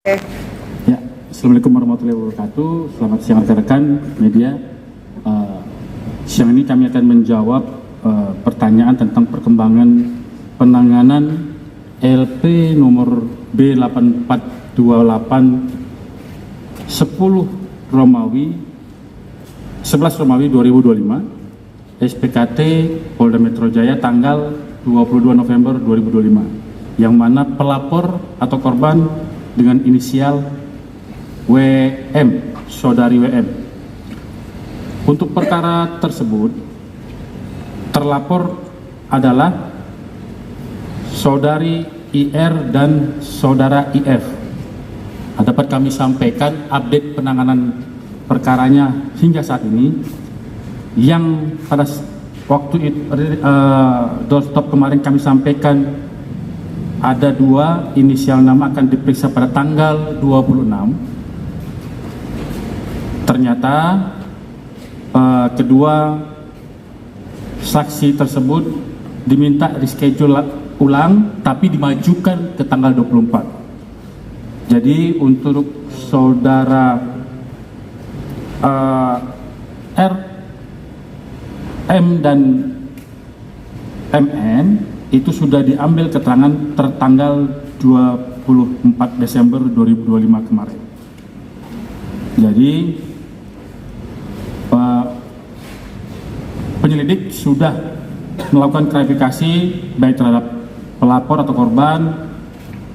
Ya, Assalamualaikum warahmatullahi wabarakatuh. Selamat siang rekan-rekan media. Siang ini kami akan menjawab pertanyaan tentang perkembangan penanganan LP nomor B8428 11 Romawi 2025 SPKT Polda Metro Jaya tanggal 22 November 2025, yang mana pelapor atau korban dengan inisial WM, saudari WM. Untuk perkara tersebut, terlapor adalah saudari IR dan saudara IF. Dapat kami sampaikan update penanganan perkaranya hingga saat ini, yang pada waktu doorstop kemarin kami sampaikan ada dua inisial nama akan diperiksa pada tanggal 26. Ternyata kedua saksi tersebut diminta reschedule ulang tapi dimajukan ke tanggal 24. Jadi untuk saudara R, M dan MN itu sudah diambil keterangan tertanggal 24 Desember 2025 kemarin. Jadi penyelidik sudah melakukan klarifikasi baik terhadap pelapor atau korban,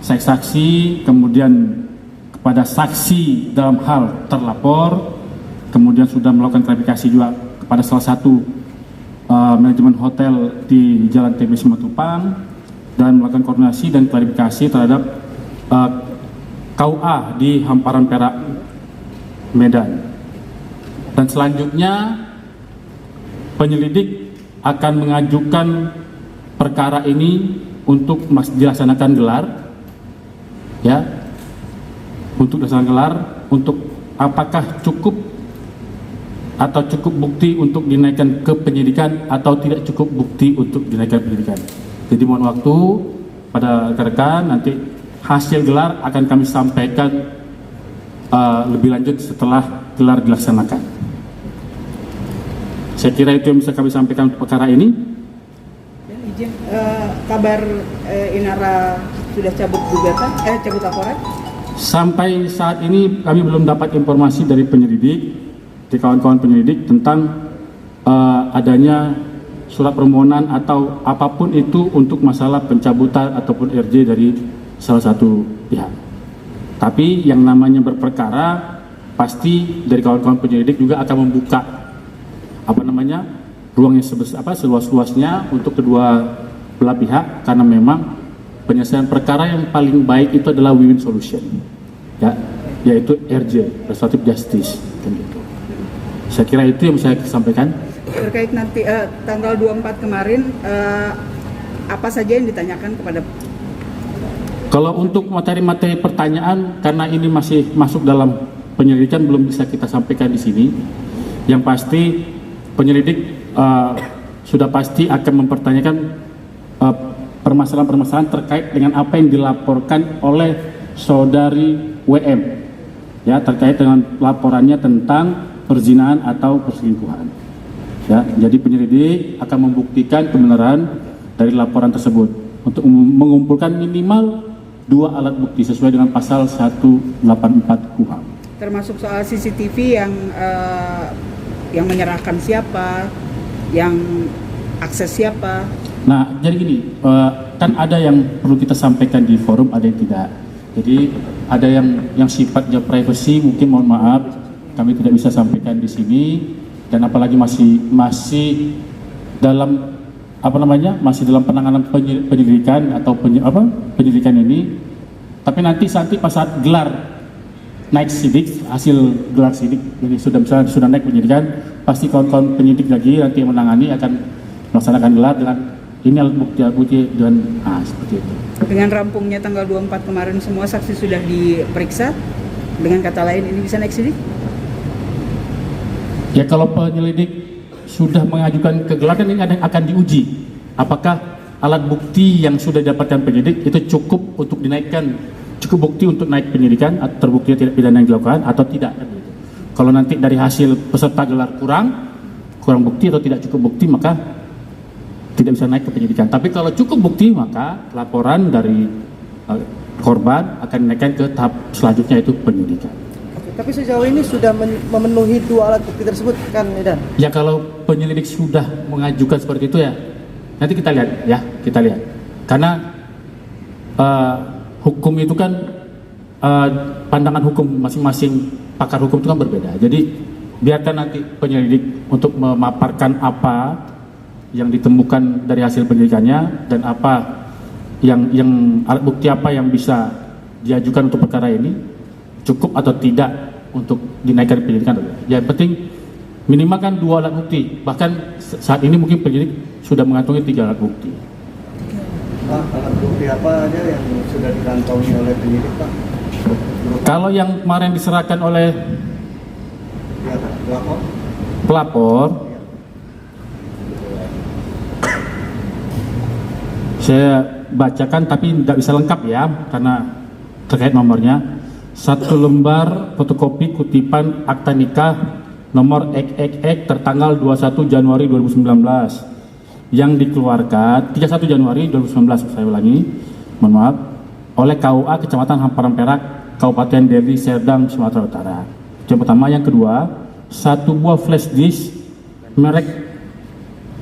saksi, kemudian kepada saksi dalam hal terlapor, kemudian sudah melakukan klarifikasi juga kepada salah satu manajemen hotel di Jalan TB Simatupang, dan melakukan koordinasi dan klarifikasi terhadap KUA di Hamparan Perak, Medan. Dan selanjutnya penyelidik akan mengajukan perkara ini untuk dilaksanakan gelar, ya, untuk dilaksanakan gelar, untuk apakah cukup atau cukup bukti untuk dinaikkan ke penyidikan atau tidak cukup bukti untuk dinaikkan penyidikan. Jadi mohon waktu pada rekan-rekan, nanti hasil gelar akan kami sampaikan lebih lanjut setelah gelar dilaksanakan. Saya kira itu yang bisa kami sampaikan untuk perkara ini. Dan izin kabar Inara sudah cabut gugatan, cabut laporan? Sampai saat ini kami belum dapat informasi dari penyelidik, di kawan-kawan penyelidik tentang adanya surat permohonan atau apapun itu untuk masalah pencabutan ataupun RJ dari salah satu pihak. Tapi yang namanya berperkara, pasti dari kawan-kawan penyelidik juga akan membuka ruangnya seluas-luasnya untuk kedua belah pihak, karena memang penyelesaian perkara yang paling baik itu adalah win-win solution, ya, yaitu RJ, restoratif justice, kan gitu. Saya kira itu yang saya sampaikan. Terkait nanti tanggal 24 kemarin, apa saja yang ditanyakan kepada? Kalau untuk materi-materi pertanyaan, karena ini masih masuk dalam penyelidikan, belum bisa kita sampaikan di sini. Yang pasti penyelidik sudah pasti akan mempertanyakan permasalahan-permasalahan terkait dengan apa yang dilaporkan oleh saudari WM, ya, terkait dengan laporannya tentang perzinahan atau perselingkuhan. Ya, jadi penyelidik akan membuktikan kebenaran dari laporan tersebut untuk mengumpulkan minimal 2 alat bukti sesuai dengan pasal 184 KUHP. Termasuk soal CCTV yang menyerahkan siapa, yang akses siapa. Nah, jadi gini, kan ada yang perlu kita sampaikan di forum, ada yang tidak. Jadi ada yang sifatnya privacy, mungkin mohon maaf kami tidak bisa sampaikan di sini, dan apalagi masih dalam masih dalam penanganan penyelidikan atau penyelidikan ini. Tapi nanti pas saat gelar naik sidik, hasil gelar sidik jadi sudah naik penyidikan, pasti kawan-kawan penyidik lagi nanti yang menangani akan melaksanakan gelar dengan ini alat bukti dan seperti itu. Dengan rampungnya tanggal 24 kemarin semua saksi sudah diperiksa, dengan kata lain ini bisa naik sidik? Ya, kalau penyelidik sudah mengajukan ke gelar, kan ini akan diuji apakah alat bukti yang sudah didapatkan penyidik itu cukup untuk dinaikkan cukup bukti untuk naik penyidikan atau terbukti tidak pidana yang dilakukan atau tidak kan gitu. Kalau nanti dari hasil peserta gelar kurang bukti atau tidak cukup bukti, maka tidak bisa naik ke penyidikan. Tapi kalau cukup bukti, maka laporan dari korban akan dinaikkan ke tahap selanjutnya, itu penyidikan. Oke, tapi sejauh ini sudah memenuhi 2 alat bukti tersebut kan, Edan? Ya kalau penyelidik sudah mengajukan seperti itu ya, nanti kita lihat ya, kita lihat. Karena hukum itu kan pandangan hukum masing-masing pakar hukum itu kan berbeda. Jadi biarkan nanti penyelidik untuk memaparkan apa yang ditemukan dari hasil penyelidikannya dan apa yang alat bukti apa yang bisa diajukan untuk perkara ini, cukup atau tidak untuk dinaikkan penyidikan. Ya penting minimal kan 2 alat bukti. Bahkan saat ini mungkin penyidik sudah mengantongi 3 alat bukti. Pak, alat bukti apa aja yang sudah dikantongi oleh penyidik, Pak? Kalau yang kemarin diserahkan oleh Ya, pelapor. pelapor, saya bacakan tapi tidak bisa lengkap ya karena terkait nomornya. 1 lembar fotokopi kutipan akta nikah nomor XXX tertanggal 21 Januari 2019 yang dikeluarkan 31 Januari 2019, saya ulangi, mohon maaf, oleh KUA Kecamatan Hamparan Perak, Kabupaten Deli Serdang, Sumatera Utara. Yang pertama. Yang kedua, 1 buah flash disk merek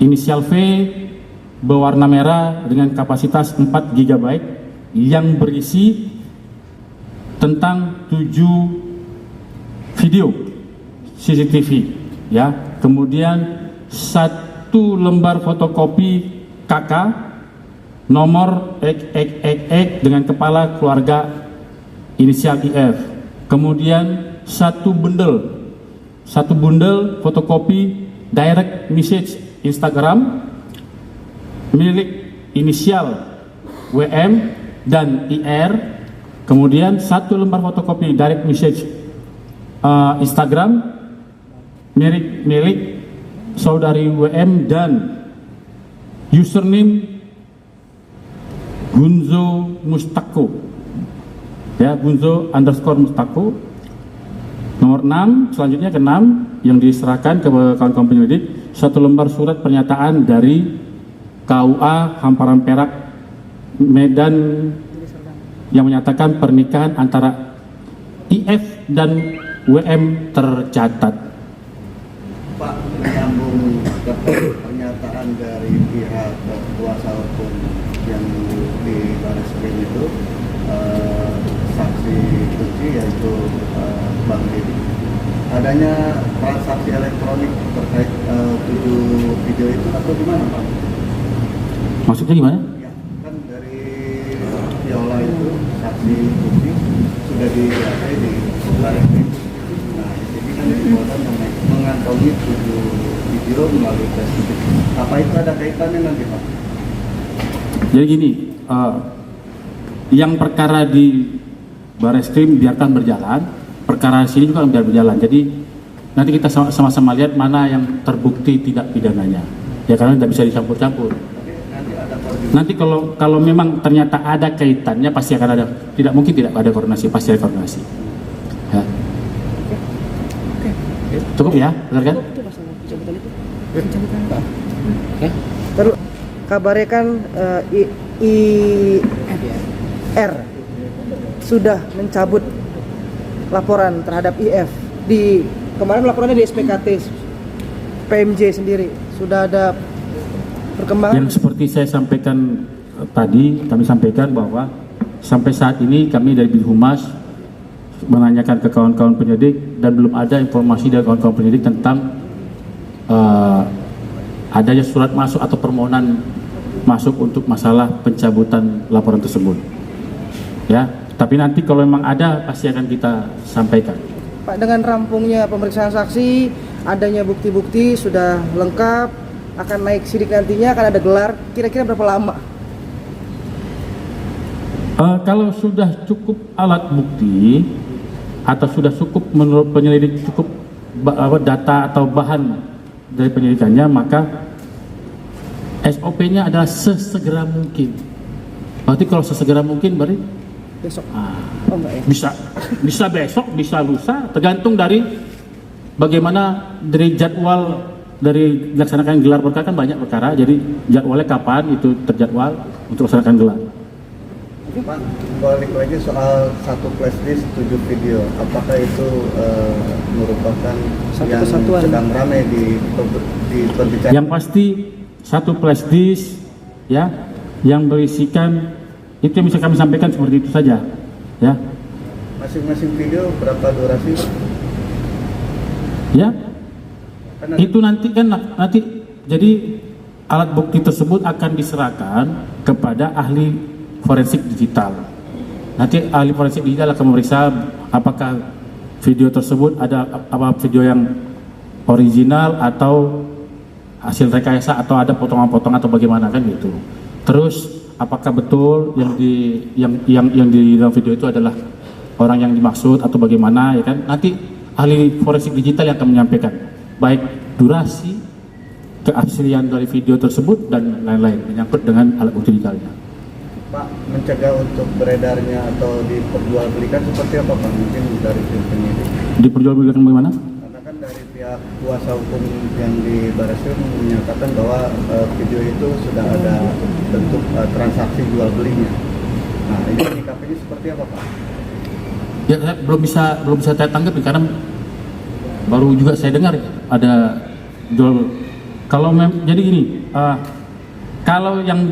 inisial V berwarna merah dengan kapasitas 4 GB yang berisi tentang 7 video CCTV ya. Kemudian 1 lembar fotokopi KK nomor XXXX dengan kepala keluarga inisial IF. Kemudian 1 bundel fotokopi direct message Instagram milik inisial WM dan IR. Kemudian 1 lembar fotokopi direct message Instagram milik saudari WM dan username Gunzo Mustako ya, Gunzo_Mustako. Nomor 6, selanjutnya ke-6 yang diserahkan ke kawan-kawan penyelidik, 1 lembar surat pernyataan dari KUA Hamparan Perak Medan yang menyatakan pernikahan antara IF dan WM tercatat. Pak, menyambung ke pernyataan dari pihak kuasa hukum yang di Barreskrim itu, saksi kunci yaitu Bang Deddy, adanya transaksi elektronik terkait 7 video itu atau gimana, Pak? Maksudnya gimana? Ya, kan dari Viola itu saksi kunci sudah di Barreskrim. Nah, jadi kan dibuatkan mengantongi 7 video melalui Facebook. Apa itu ada kaitannya nanti, Pak? Jadi gini, yang perkara di Barreskrim biarkan berjalan, perkara sini juga biar berjalan. Jadi nanti kita sama-sama lihat mana yang terbukti tidak pidananya. Ya karena tidak bisa dicampur-campur. Nanti kalau memang ternyata ada kaitannya pasti akan ada. Tidak mungkin tidak ada koordinasi, pasti ada koordinasi. Ya. Cukup ya, benar kan? Terus kabarnya kan IR sudah mencabut laporan terhadap IF. Kemarin laporannya di SPKT PMJ sendiri. Sudah ada perkembangan? Yang seperti saya sampaikan tadi, kami sampaikan bahwa sampai saat ini kami dari Binhumas menanyakan ke kawan-kawan penyidik dan belum ada informasi dari kawan-kawan penyidik tentang adanya surat masuk atau permohonan masuk untuk masalah pencabutan laporan tersebut. Ya, tapi nanti kalau memang ada pasti akan kita sampaikan. Pak, dengan rampungnya pemeriksaan saksi, adanya bukti-bukti sudah lengkap, akan naik sidik nantinya, akan ada gelar, kira-kira berapa lama? Kalau sudah cukup alat bukti atau sudah cukup menurut penyelidik cukup data atau bahan dari penyelidikannya, maka SOP-nya adalah sesegera mungkin. Berarti kalau sesegera mungkin berarti besok. Ah, Oh enggak ya? bisa besok, bisa lusa, tergantung dari bagaimana dari jadwal dari dilaksanakan gelar perkara. Kan banyak perkara, jadi jadwalnya kapan itu terjadwal untuk laksanakan gelar. Pak, balik lagi soal satu flash disk 7 video, apakah itu merupakan Satu yang kesatuan. sedang ramai di perbincangan? Yang pasti satu flash disk ya yang berisikan itu yang bisa kami sampaikan seperti itu saja ya. Masing-masing video berapa durasi? Ya, Kan ada- itu nanti jadi alat bukti tersebut akan diserahkan kepada ahli forensik digital. Nanti ahli forensik digital akan memeriksa apakah video tersebut ada apa video yang original atau hasil rekayasa atau ada potongan-potongan atau bagaimana kan gitu. Terus apakah betul yang di dalam video itu adalah orang yang dimaksud atau bagaimana ya kan? Nanti ahli forensik digital yang akan menyampaikan baik durasi, keaslian dari video tersebut dan lain-lain menyangkut dengan alat bukti digitalnya. Pak, mencegah untuk beredarnya atau diperjualbelikan seperti apa Pak? Mungkin dari tim penyidik. Diperjualbelikan bagaimana? Karena kan dari pihak kuasa hukum yang di Barreskrim menyatakan bahwa video itu sudah ada bentuk transaksi jual belinya. Nah, ini menyikapinya seperti apa Pak? Ya saya belum bisa saya tanggapi karena baru juga saya dengar ada jual. Jadi gini, kalau yang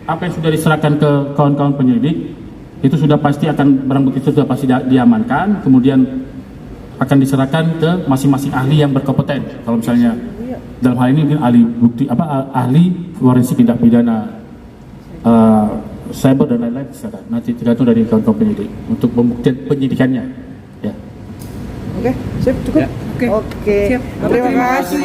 apa yang sudah diserahkan ke kawan-kawan penyelidik itu sudah pasti akan barang bukti itu sudah pasti diamankan, kemudian akan diserahkan ke masing-masing ahli yang berkompeten. Kalau misalnya dalam hal ini mungkin ahli forensik tindak pidana cyber dan lain-lain, nanti tergantung dari kawan-kawan penyidik untuk pembuktian penyidikannya. Ya. Oke, sip, cukup. Ya, oke. Oke. Siap. Terima kasih.